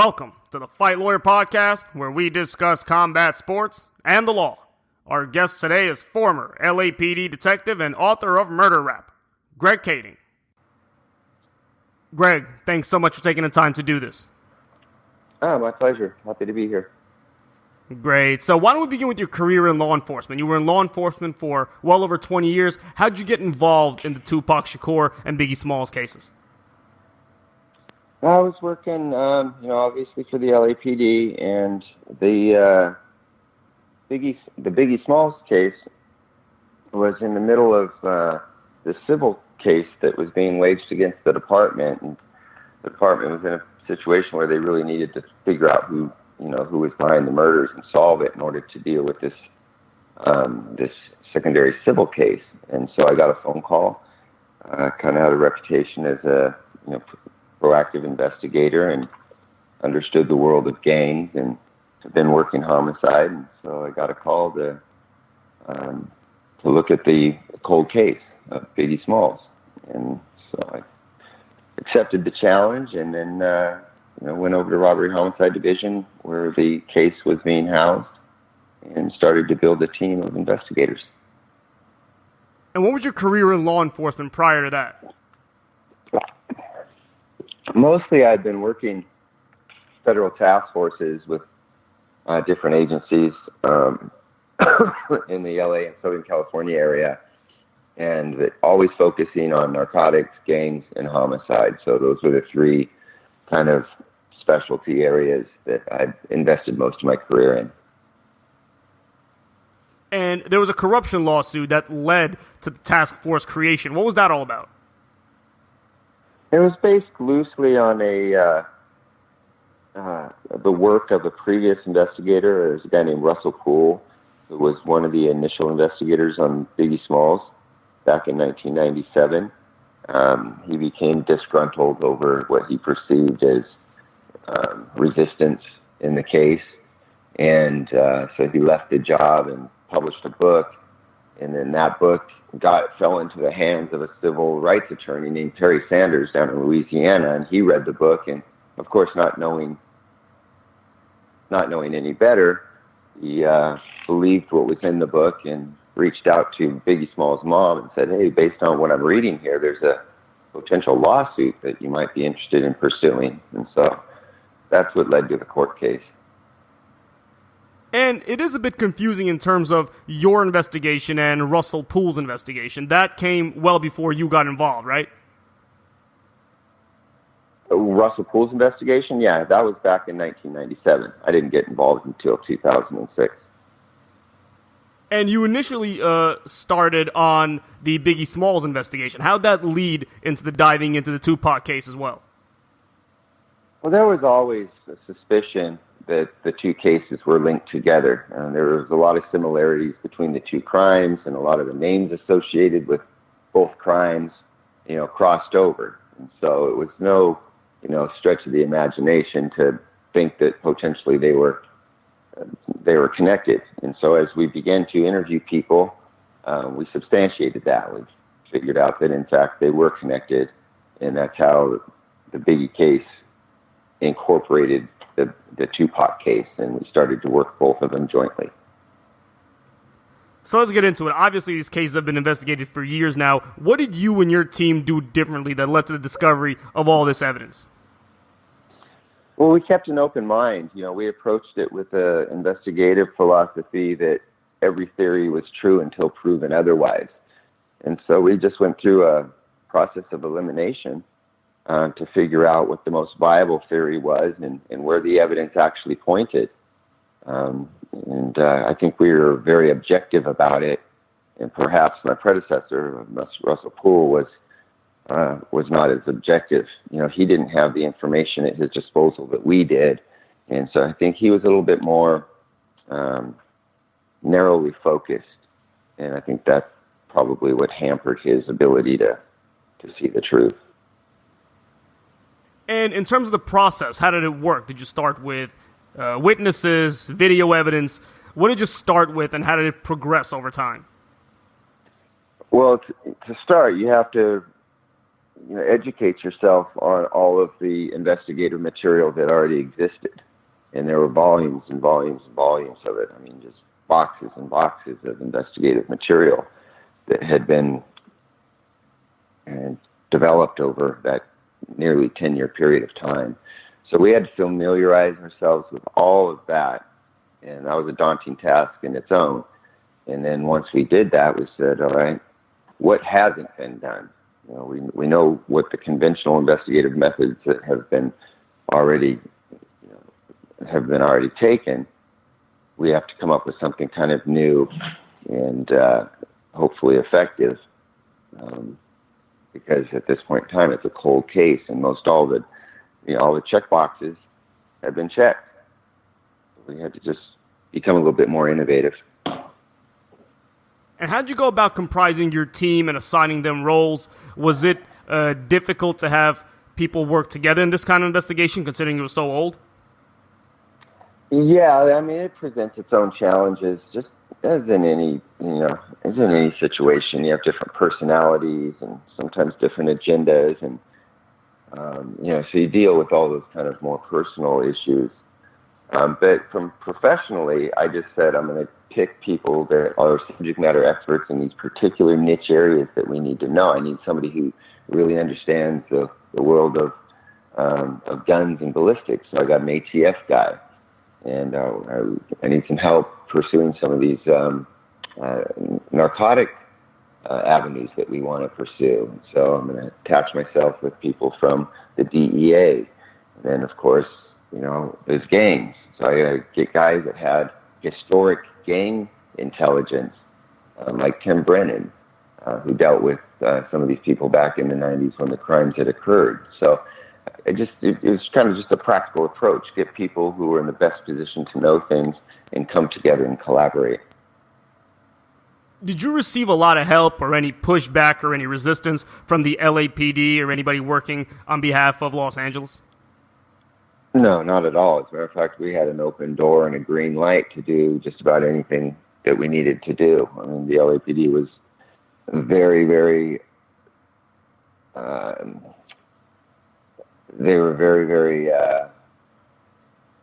Welcome to the Fight Lawyer Podcast, where we discuss combat sports and the law. Our guest today is former LAPD detective and author of Murder Rap, Greg Kading. Greg, thanks so much for taking the time to do this. Oh, my pleasure. Happy to be here. Great. So why don't we begin with your career in law enforcement? You were in law enforcement for well over 20 years. How'd you get involved in the Tupac Shakur and Biggie Smalls cases? I was working, obviously for the LAPD, and the Biggie Smalls case was in the middle of the civil case that was being waged against the department, and the department was in a situation where they really needed to figure out who was behind the murders and solve it in order to deal with this secondary civil case. And so I got a phone call. Kind of had a reputation as a proactive investigator and understood the world of gangs and have been working homicide. And so I got a call to look at the cold case of Biggie Smalls. And so I accepted the challenge and then went over to Robbery Homicide Division where the case was being housed and started to build a team of investigators. And what was your career in law enforcement prior to that? Mostly I'd been working federal task forces with different agencies in the LA and Southern California area, and always focusing on narcotics, gangs, and homicide. So those were the three kind of specialty areas that I've invested most of my career in. And there was a corruption lawsuit that led to the task force creation. What was that all about? It was based loosely on the work of a previous investigator. There was a guy named Russell Poole, who was one of the initial investigators on Biggie Smalls back in 1997. He became disgruntled over what he perceived as resistance in the case, and so he left the job and published a book, and then that book fell into the hands of a civil rights attorney named Terry Sanders down in Louisiana, and he read the book, and of course, not knowing any better, he believed what was in the book and reached out to Biggie Smalls' mom and said, "Hey, based on what I'm reading here, there's a potential lawsuit that you might be interested in pursuing." And so that's what led to the court case. And it is a bit confusing in terms of your investigation and Russell Poole's investigation. That came well before you got involved, right? Russell Poole's investigation? Yeah, that was back in 1997. I didn't get involved until 2006. And you initially started on the Biggie Smalls investigation. How'd that lead into the diving into the Tupac case as well? Well, there was always a suspicion that the two cases were linked together. There was a lot of similarities between the two crimes, and a lot of the names associated with both crimes, crossed over. And so it was no, stretch of the imagination to think that potentially they were connected. And so as we began to interview people, we substantiated that. We figured out that in fact they were connected, and that's how the Biggie case incorporated the Tupac case, and we started to work both of them jointly. So let's get into it. Obviously, these cases have been investigated for years now. What did you and your team do differently that led to the discovery of all this evidence? Well, we kept an open mind. We approached it with an investigative philosophy that every theory was true until proven otherwise. And so we just went through a process of elimination to figure out what the most viable theory was and where the evidence actually pointed. I think we were very objective about it. And perhaps my predecessor, Russell Poole, was not as objective. He didn't have the information at his disposal that we did. And so I think he was a little bit more narrowly focused. And I think that's probably what hampered his ability to see the truth. And in terms of the process, how did it work? Did you start with witnesses, video evidence? What did you start with, and how did it progress over time? Well, to start, you have to educate yourself on all of the investigative material that already existed. And there were volumes and volumes and volumes of it. I mean, just boxes and boxes of investigative material that had been developed over that nearly 10-year period of time. So we had to familiarize ourselves with all of that, and that was a daunting task in its own. And then once we did that, we said, all right, what hasn't been done? We know what the conventional investigative methods that have been already taken. We have to come up with something kind of new and hopefully effective, because at this point in time, it's a cold case, and most all the check boxes have been checked. We had to just become a little bit more innovative. And how'd you go about comprising your team and assigning them roles? Was it difficult to have people work together in this kind of investigation, considering it was so old? Yeah, I mean, it presents its own challenges, just as in any situation. You have different personalities and sometimes different agendas, and so you deal with all those kind of more personal issues. But from professionally, I just said I'm going to pick people that are subject matter experts in these particular niche areas that we need to know. I need somebody who really understands the world of guns and ballistics. So I got an ATF guy, and I need some help pursuing some of these narcotic avenues that we want to pursue. So I'm going to attach myself with people from the DEA. And then, of course, there's gangs. So I got to get guys that had historic gang intelligence, like Tim Brennan, who dealt with some of these people back in the 90s when the crimes had occurred. So it was kind of just a practical approach, get people who were in the best position to know things and come together and collaborate. Did you receive a lot of help or any pushback or any resistance from the LAPD or anybody working on behalf of Los Angeles? No, not at all. As a matter of fact, we had an open door and a green light to do just about anything that we needed to do. I mean, the LAPD was very, very, they were very, very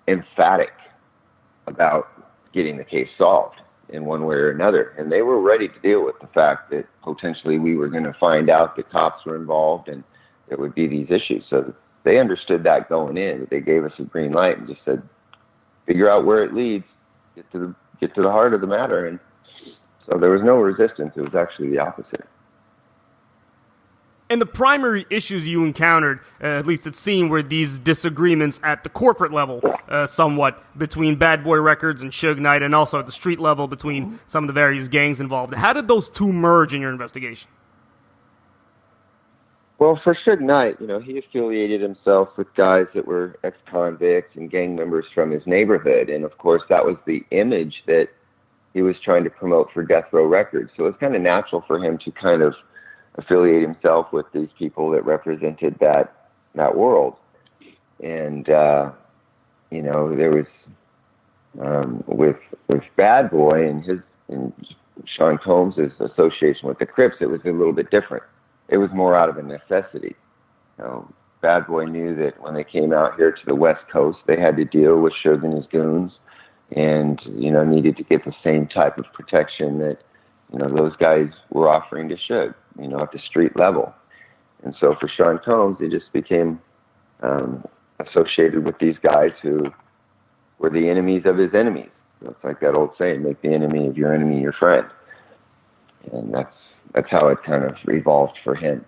emphatic about getting the case solved in one way or another. And they were ready to deal with the fact that potentially we were going to find out that cops were involved and there would be these issues. So they understood that going in. They gave us a green light and just said, figure out where it leads, get to the heart of the matter. And so there was no resistance. It was actually the opposite. And the primary issues you encountered, at least it seemed, were these disagreements at the corporate level, somewhat, between Bad Boy Records and Suge Knight, and also at the street level between some of the various gangs involved. How did those two merge in your investigation? Well, for Suge Knight, he affiliated himself with guys that were ex-convicts and gang members from his neighborhood. And, of course, that was the image that he was trying to promote for Death Row Records. So it's kind of natural for him to kind of affiliate himself with these people that represented that world. And, there was, with Bad Boy and Sean Combs' association with the Crips, it was a little bit different. It was more out of a necessity. Bad Boy knew that when they came out here to the West Coast, they had to deal with Suge and his goons, and needed to get the same type of protection that those guys were offering to Suge, at the street level. And so for Sean Combs, he just became associated with these guys who were the enemies of his enemies. It's like that old saying, make the enemy of your enemy your friend. And that's how it kind of evolved for him.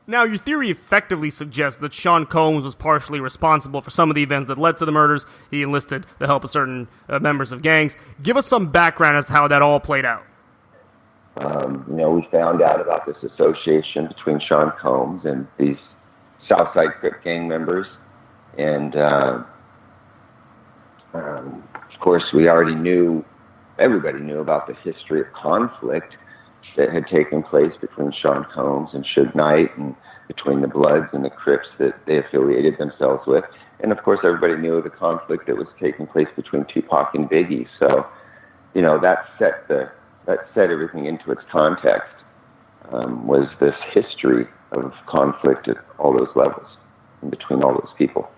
Now, your theory effectively suggests that Sean Combs was partially responsible for some of the events that led to the murders. He enlisted the help of certain members of gangs. Give us some background as to how that all played out. We found out about this association between Sean Combs and these Southside Crip gang members. And, of course, everybody knew about the history of conflict that had taken place between Sean Combs and Suge Knight, and between the Bloods and the Crips that they affiliated themselves with. And, of course, everybody knew of the conflict that was taking place between Tupac and Biggie. So, that set everything into its context. was this history of conflict at all those levels and between all those people.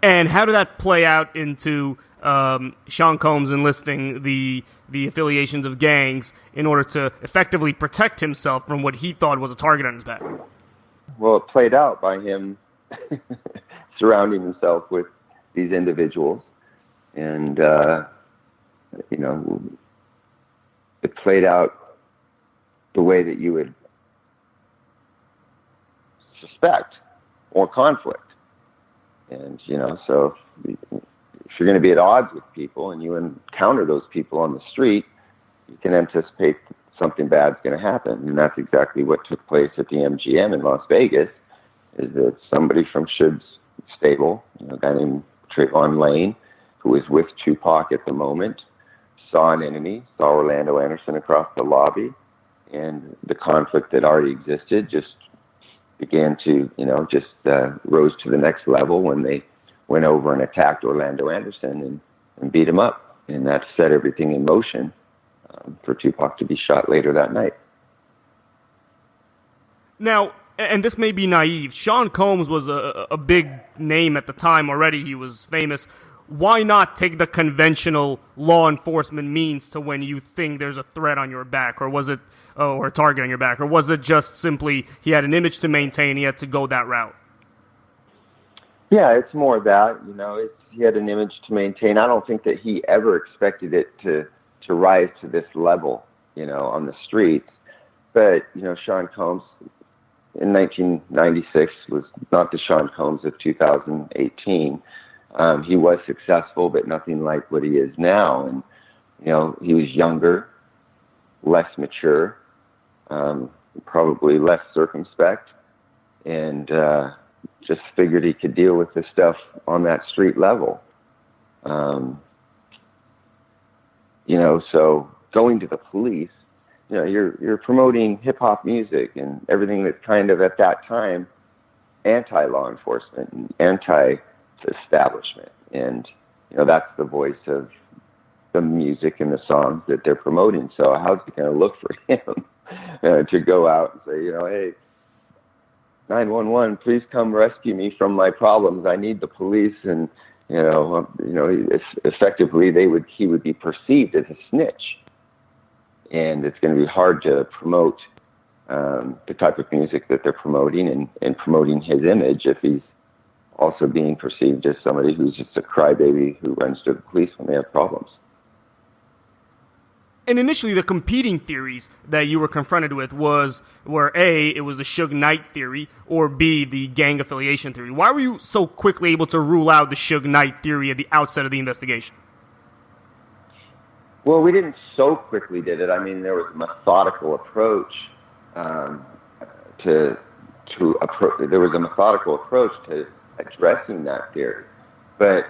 And how did that play out into Sean Combs enlisting the affiliations of gangs in order to effectively protect himself from what he thought was a target on his back? Well, it played out by him surrounding himself with these individuals, and it played out the way that you would suspect, or conflict. And, so if you're going to be at odds with people and you encounter those people on the street, you can anticipate something bad's going to happen. And that's exactly what took place at the MGM in Las Vegas, is that somebody from Suge's stable, a guy named Trayvon Lane, who was with Tupac at the moment, saw an enemy, saw Orlando Anderson across the lobby, and the conflict that already existed just began to, rose to the next level when they went over and attacked Orlando Anderson and beat him up. And that set everything in motion for Tupac to be shot later that night. Now, and this may be naive, Sean Combs was a big name at the time already. He was famous. Why not take the conventional law enforcement means to when you think there's a threat on your back, or was it, or a target on your back, or was it just simply he had an image to maintain, he had to go that route? Yeah, it's more that, he had an image to maintain. I don't think that he ever expected it to rise to this level, on the streets. But, Sean Combs in 1996 was not the Sean Combs of 2018. He was successful, but nothing like what he is now. And, he was younger, less mature, probably less circumspect, and just figured he could deal with this stuff on that street level. So going to the police, you're promoting hip-hop music and everything that's kind of at that time anti-law enforcement and anti-establishment. And, that's the voice of the music and the songs that they're promoting. So how's it going to look for him to go out and say, hey, 911, please come rescue me from my problems. I need the police. And, effectively he would be perceived as a snitch. And it's going to be hard to promote the type of music that they're promoting and promoting his image if he's also being perceived as somebody who's just a crybaby who runs to the police when they have problems. And initially, the competing theories that you were confronted with were A, it was the Suge Knight theory, or B, the gang affiliation theory. Why were you so quickly able to rule out the Suge Knight theory at the outset of the investigation? Well, we didn't so quickly did it. I mean, there was a methodical approach to addressing that theory. But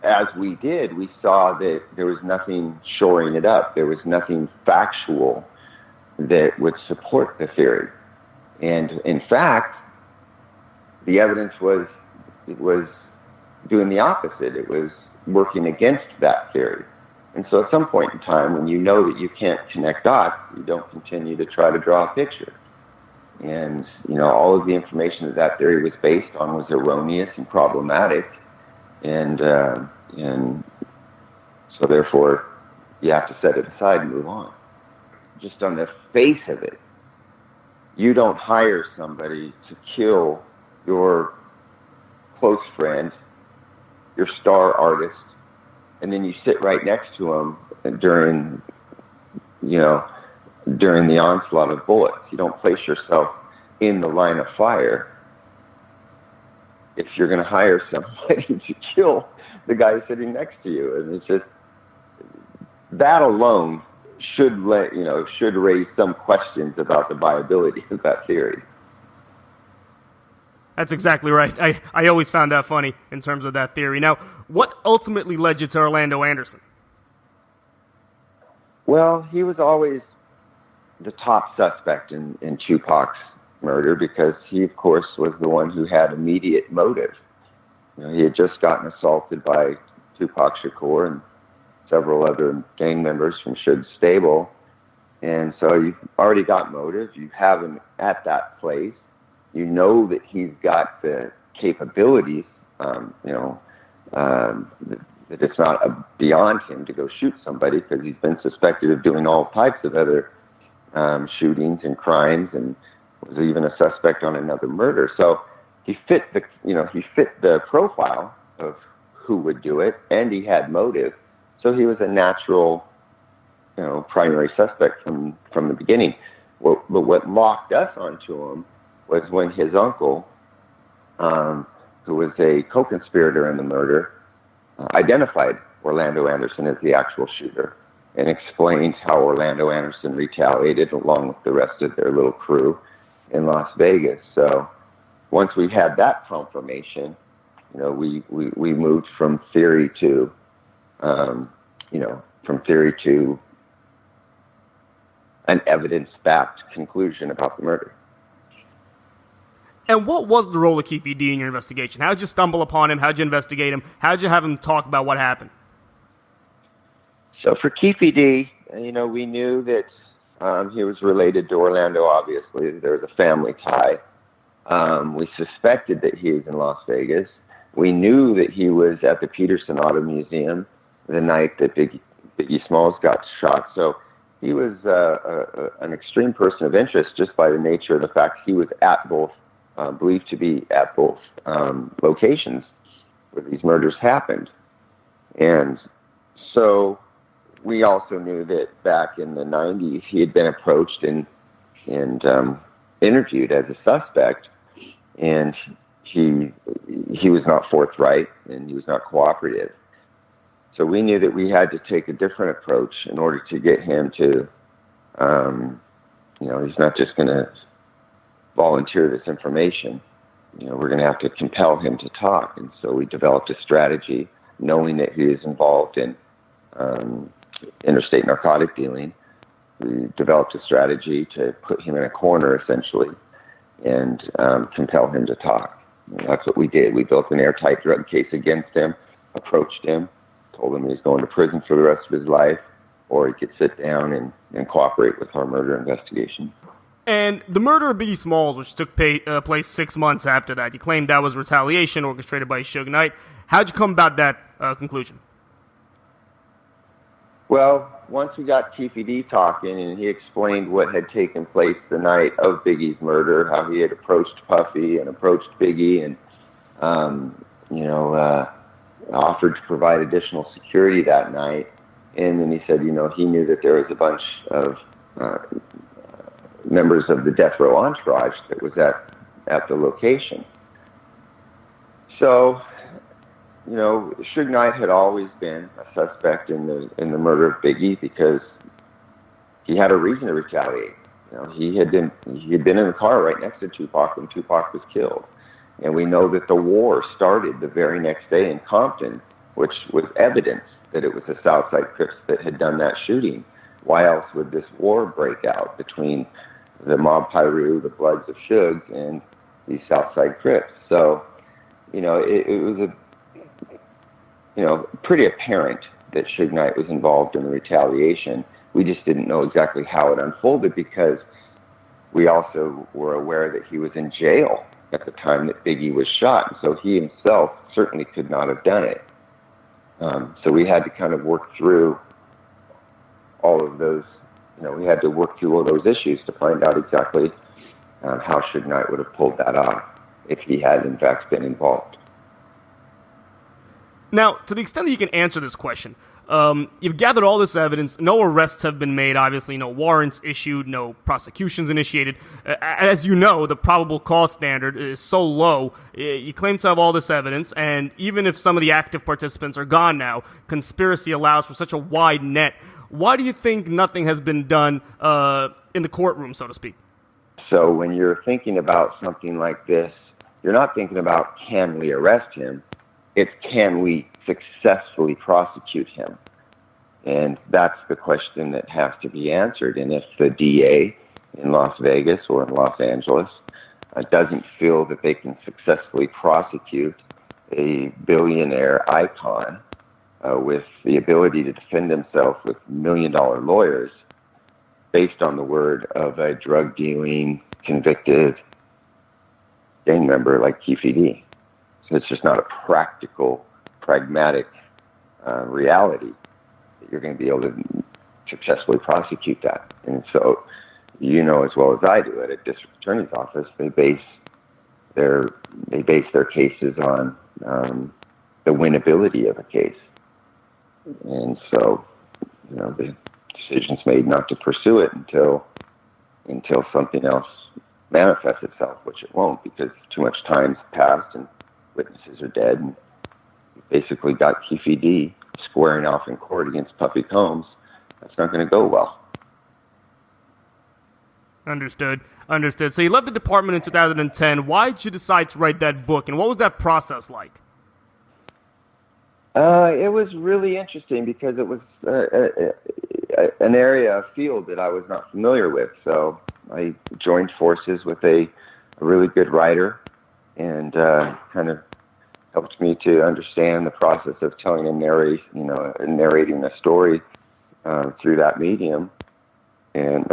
as we did, we saw that there was nothing shoring it up. There was nothing factual that would support the theory. And in fact, the evidence was doing the opposite. It was working against that theory. And so at some point in time, when you know that you can't connect dots, you don't continue to try to draw a picture. And, all of the information that theory was based on was erroneous and problematic. And so therefore, you have to set it aside and move on. Just on the face of it, you don't hire somebody to kill your close friend, your star artist, and then you sit right next to him during the onslaught of bullets. You don't place yourself in the line of fire if you're going to hire somebody to kill the guy sitting next to you. And it's just, that alone should raise some questions about the viability of that theory. That's exactly right. I always found that funny in terms of that theory. Now, what ultimately led you to Orlando Anderson? Well, he was always the top suspect in Tupac's murder because he, of course, was the one who had immediate motive. He had just gotten assaulted by Tupac Shakur and several other gang members from Suge's stable, And so you've already got motive. You have him at that place. You know that he's got the capabilities, that it's not beyond him to go shoot somebody, because he's been suspected of doing all types of other shootings and crimes, and was even a suspect on another murder. So he fit the profile of who would do it, and he had motive. So he was a natural, primary suspect from the beginning. But what locked us onto him was when his uncle, who was a co-conspirator in the murder, identified Orlando Anderson as the actual shooter and explained how Orlando Anderson retaliated along with the rest of their little crew in Las Vegas. So once we had that confirmation, we moved from theory to an evidence-backed conclusion about the murder. And what was the role of Keefe D in your investigation? How did you stumble upon him? How did you investigate him? How did you have him talk about what happened? So for Keefe D, we knew that he was related to Orlando, obviously. There was a family tie. We suspected that he was in Las Vegas. We knew that he was at the Peterson Auto Museum the night that Biggie Smalls got shot. So he was an extreme person of interest just by the nature of the fact he was at both, believed to be at both locations where these murders happened. And so we also knew that back in the 90s he had been approached and interviewed as a suspect, and he was not forthright and he was not cooperative. So we knew that we had to take a different approach in order to get him to, he's not just going to volunteer this information. We're going to have to compel him to talk. And so we developed a strategy, knowing that he is involved in interstate narcotic dealing. We developed a strategy to put him in a corner, essentially, and compel him to talk. And that's what we did. We built an airtight drug case against him, approached him, told him he was going to prison for the rest of his life, or he could sit down and cooperate with our murder investigation. And the murder of Biggie Smalls, which took place 6 months after that, you claimed that was retaliation orchestrated by Suge Knight. How'd you come about that conclusion? Well, once we got TPD talking, and he explained what had taken place the night of Biggie's murder, how he had approached Puffy and approached Biggie and, offered to provide additional security that night. And then he said, he knew that there was a bunch of members of the death row entourage that was at the location. So, Suge Knight had always been a suspect in the murder of Biggie because he had a reason to retaliate. He had been in the car right next to Tupac when Tupac was killed. And we know that the war started the very next day in Compton, which was evidence that it was the Southside Crips that had done that shooting. Why else would this war break out between the Mob Piru, the Bloods of Suge, and these Southside Crips? So, it was pretty apparent that Suge Knight was involved in the retaliation. We just didn't know exactly how it unfolded because we also were aware that he was in jail at the time that Biggie was shot. So he himself certainly could not have done it. So we had to kind of work through all of those, we had to work through all those issues to find out exactly how Suge Knight would have pulled that off if he had in fact been involved. Now, to the extent that you can answer this question, you've gathered all this evidence. No arrests have been made, obviously. No warrants issued. No prosecutions initiated. As you know, the probable cause standard is so low. You claim to have all this evidence, and even if some of the active participants are gone now, conspiracy allows for such a wide net. Why do you think nothing has been done in the courtroom, so to speak? So when you're thinking about something like this, you're not thinking about can we arrest him. It's can we successfully prosecute him? And that's the question that has to be answered. And if the DA in Las Vegas or in Los Angeles doesn't feel that they can successfully prosecute a billionaire icon with the ability to defend himself with $1 million lawyers, based on the word of a drug dealing, convicted gang member like KFD. So it's just not a practical, pragmatic reality that you're going to be able to successfully prosecute that. And so, you know as well as I do, at a district attorney's office, they base their cases on the winnability of a case. And so, you know, the decision's made not to pursue it until something else manifests itself, which it won't, because too much time's passed and witnesses are dead, and you basically got KFD squaring off in court against Puffy Combs. That's not going to go well. Understood. So you left the department in 2010. Why did you decide to write that book, and what was that process like? It was really interesting because it was an area, a field that I was not familiar with. So I joined forces with a really good writer, and kind of helped me to understand the process of telling narrating a story through that medium. And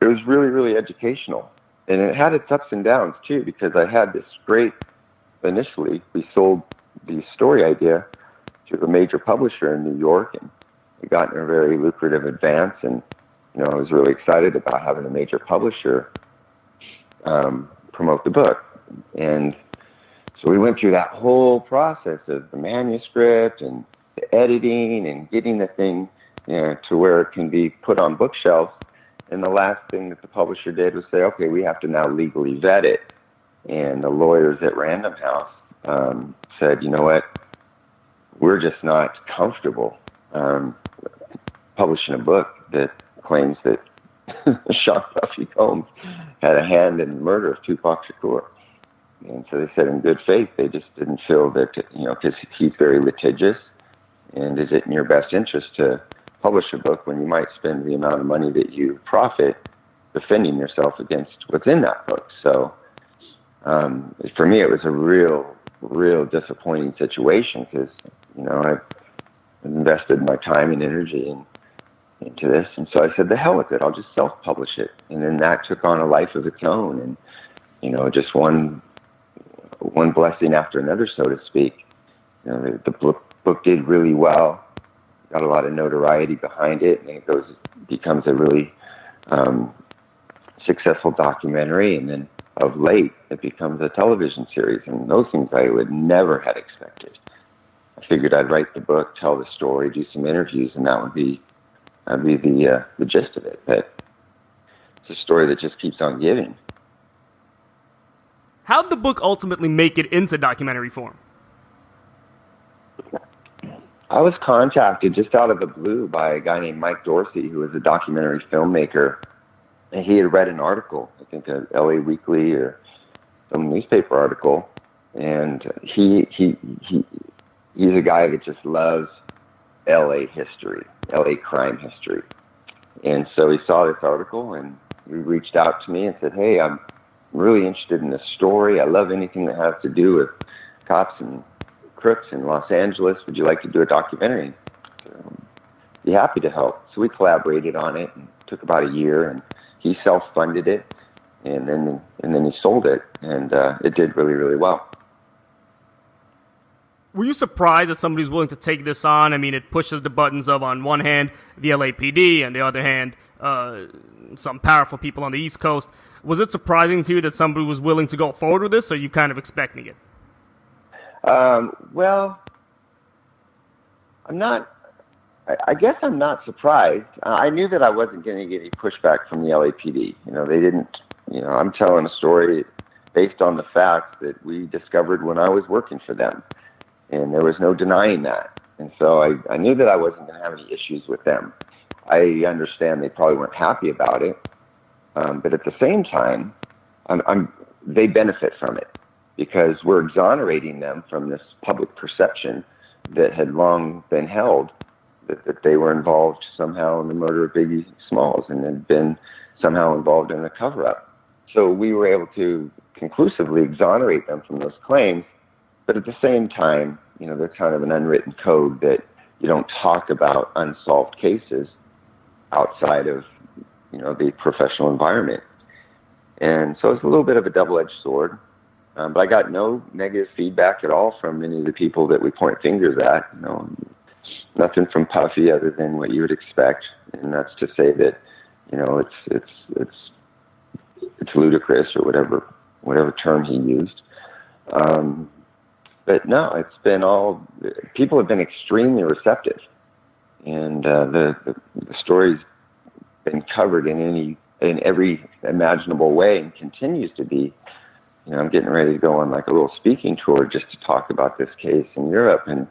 it was really, really educational. And it had its ups and downs, too, because I had this initially, we sold the story idea to a major publisher in New York, and we got in a very lucrative advance. And, you know, I was really excited about having a major publisher promote the book. And so we went through that whole process of the manuscript and the editing and getting the thing, you know, to where it can be put on bookshelves. And the last thing that the publisher did was say, okay, we have to now legally vet it. And the lawyers at Random House said, you know what, we're just not comfortable publishing a book that claims that Sean Puffy Combs had a hand in the murder of Tupac Shakur. And so they said in good faith, they just didn't feel that, you know, because he's very litigious, and is it in your best interest to publish a book when you might spend the amount of money that you profit defending yourself against what's in that book? So for me, it was a real disappointing situation because, you know, I've invested my time and energy into this. And so I said, the hell with it. I'll just self-publish it. And then that took on a life of its own. And, you know, just one blessing after another, so to speak. You know, the book did really well, got a lot of notoriety behind it, and it becomes a really successful documentary, and then of late it becomes a television series, and those things I would never had expected. I figured I'd write the book, tell the story, do some interviews, and that'd be the gist of it. But it's a story that just keeps on giving. How'd the book ultimately make it into documentary form? I was contacted just out of the blue by a guy named Mike Dorsey, who was a documentary filmmaker. And he had read an article, I think a LA Weekly or some newspaper article. And he's a guy that just loves LA history, LA crime history. And so he saw this article and he reached out to me and said, hey, I'm really interested in this story. I love anything that has to do with cops and crooks in Los Angeles. Would you like to do a documentary? So, be happy to help. So we collaborated on it, and it took about a year, and he self-funded it, and then he sold it, and it did really, really well. Were you surprised that somebody's willing to take this on? I mean, it pushes the buttons of, on one hand, the LAPD, and the other hand, some powerful people on the East Coast. Was it surprising to you that somebody was willing to go forward with this, or are you kind of expecting it? Well, I guess I'm not surprised. I knew that I wasn't going to get any pushback from the LAPD. You know, they didn't, you know, I'm telling a story based on the facts that we discovered when I was working for them. And there was no denying that. And so I knew that I wasn't going to have any issues with them. I understand they probably weren't happy about it. But at the same time, they benefit from it because we're exonerating them from this public perception that had long been held that they were involved somehow in the murder of Biggie Smalls and had been somehow involved in a cover-up. So we were able to conclusively exonerate them from those claims. But at the same time, you know, there's kind of an unwritten code that you don't talk about unsolved cases outside of the professional environment. And so it's a little bit of a double-edged sword. But I got no negative feedback at all from any of the people that we point fingers at. Nothing from Puffy other than what you would expect, and that's to say that it's ludicrous or whatever term he used. But no, it's been all people have been extremely receptive, and the story's been covered in every imaginable way and continues to be. I'm getting ready to go on like a little speaking tour just to talk about this case in Europe, and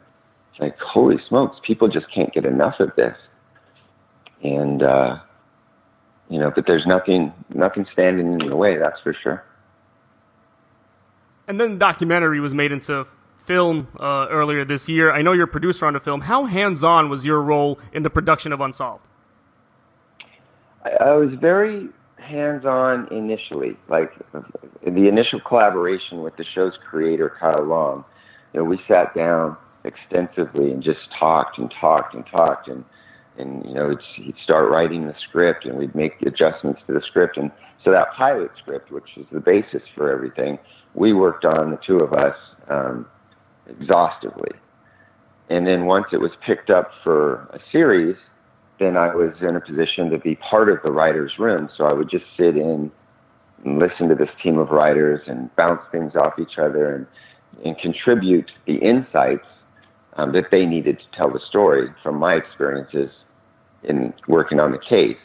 it's like, holy smokes, people just can't get enough of this. And, but there's nothing standing in the way, that's for sure. And then the documentary was made into film earlier this year. I know you're a producer on the film. How hands-on was your role in the production of Unsolved? I was very hands-on initially, like the initial collaboration with the show's creator, Kyle Long. We sat down extensively and just talked, and he'd start writing the script, and we'd make adjustments to the script. And so that pilot script, which is the basis for everything, we worked on, the two of us, exhaustively. And then once it was picked up for a series, then I was in a position to be part of the writer's room. So I would just sit in and listen to this team of writers and bounce things off each other and contribute the insights that they needed to tell the story from my experiences in working on the case.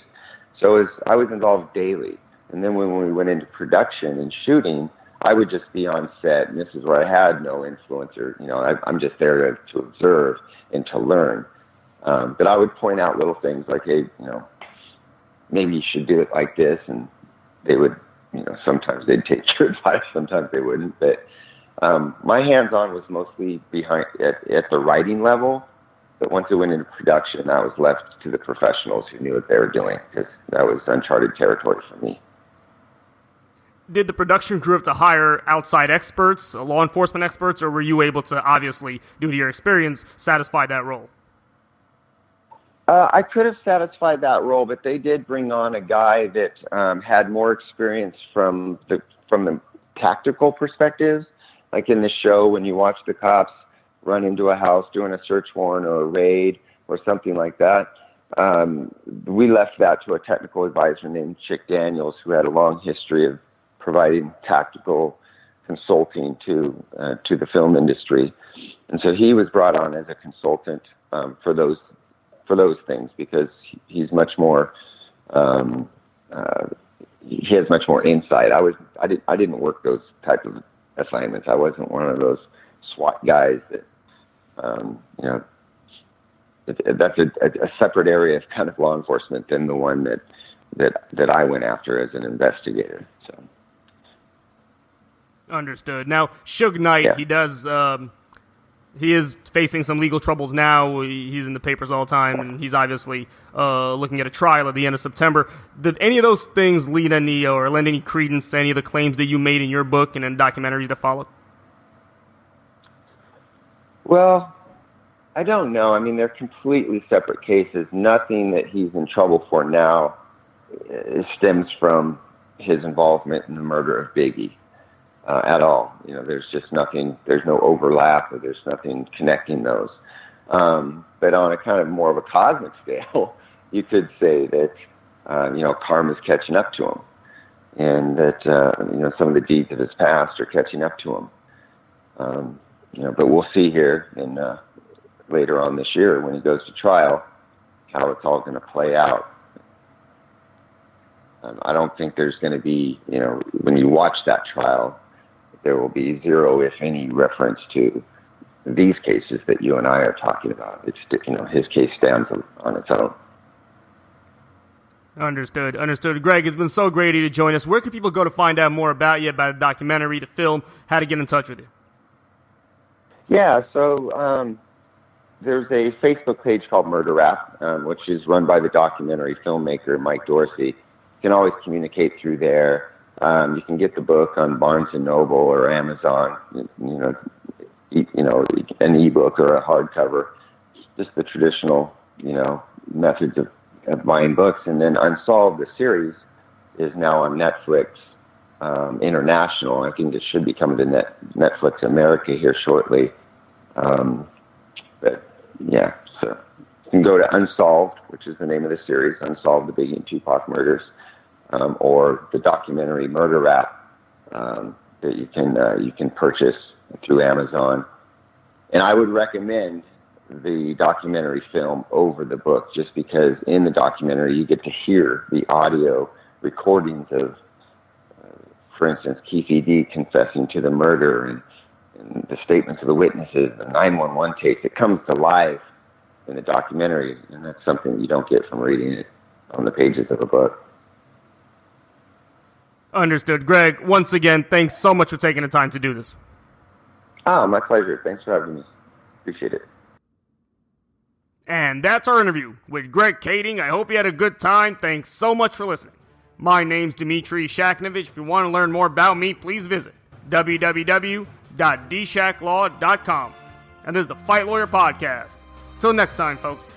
So I was involved daily. And then when we went into production and shooting, I would just be on set, and this is where I had no influence, or I'm just there to observe and to learn. But I would point out little things like, hey, maybe you should do it like this, and they would, sometimes they'd take your advice, sometimes they wouldn't. But my hands-on was mostly behind at the writing level. But once it went into production, that was left to the professionals who knew what they were doing, because that was uncharted territory for me. Did the production crew have to hire outside experts, law enforcement experts, or were you able to, obviously, due to your experience, satisfy that role? I could have satisfied that role, but they did bring on a guy that had more experience from the tactical perspectives. Like in the show, when you watch the cops run into a house doing a search warrant or a raid or something like that, we left that to a technical advisor named Chick Daniels, who had a long history of providing tactical consulting to the film industry. And so he was brought on as a consultant for those things, because he's much more he has much more insight. I didn't work those type of assignments. I wasn't one of those SWAT guys that that's a separate area of kind of law enforcement than the one that I went after as an investigator. So understood. Now, Suge Knight, yeah. He is facing some legal troubles now. He's in the papers all the time, and he's obviously looking at a trial at the end of September. Did any of those things lend any credence to any of the claims that you made in your book and in documentaries that followed? Well, I don't know. I mean, they're completely separate cases. Nothing that he's in trouble for now stems from his involvement in the murder of Biggie. At all. There's just nothing, there's no overlap, or there's nothing connecting those. But on a kind of more of a cosmic scale, you could say that, karma's catching up to him, and that, some of the deeds of his past are catching up to him. But we'll see here later on this year when he goes to trial how it's all going to play out. I don't think there's going to be, when you watch that trial, there will be zero, if any, reference to these cases that you and I are talking about. It's, his case stands on its own. Understood. Greg, it's been so great of you to join us. Where can people go to find out more about you, about the documentary, the film, how to get in touch with you? Yeah, so there's a Facebook page called Murder Rap, which is run by the documentary filmmaker Mike Dorsey. You can always communicate through there. You can get the book on Barnes & Noble or Amazon, an ebook or a hardcover, just the traditional, methods of of buying books. And then Unsolved, the series, is now on Netflix International. I think it should be coming to Netflix America here shortly. But yeah, so you can go to Unsolved, which is the name of the series, Unsolved: The Biggie and Tupac Murders, or the documentary Murder Rap that you can purchase through Amazon. And I would recommend the documentary film over the book, just because in the documentary you get to hear the audio recordings of, for instance, Keith E.D. confessing to the murder and the statements of the witnesses, the 911 tapes. It comes to life in the documentary, and that's something you don't get from reading it on the pages of a book. Understood. Greg, once again, thanks so much for taking the time to do this. My pleasure. Thanks for having me. Appreciate it. And that's our interview with Greg Kading. I hope you had a good time. Thanks so much for listening. My name's Dmitriy Shakhnevich. If you want to learn more about me, please visit www.dshaklaw.com. And there's the Fight Lawyer Podcast. Till next time, folks.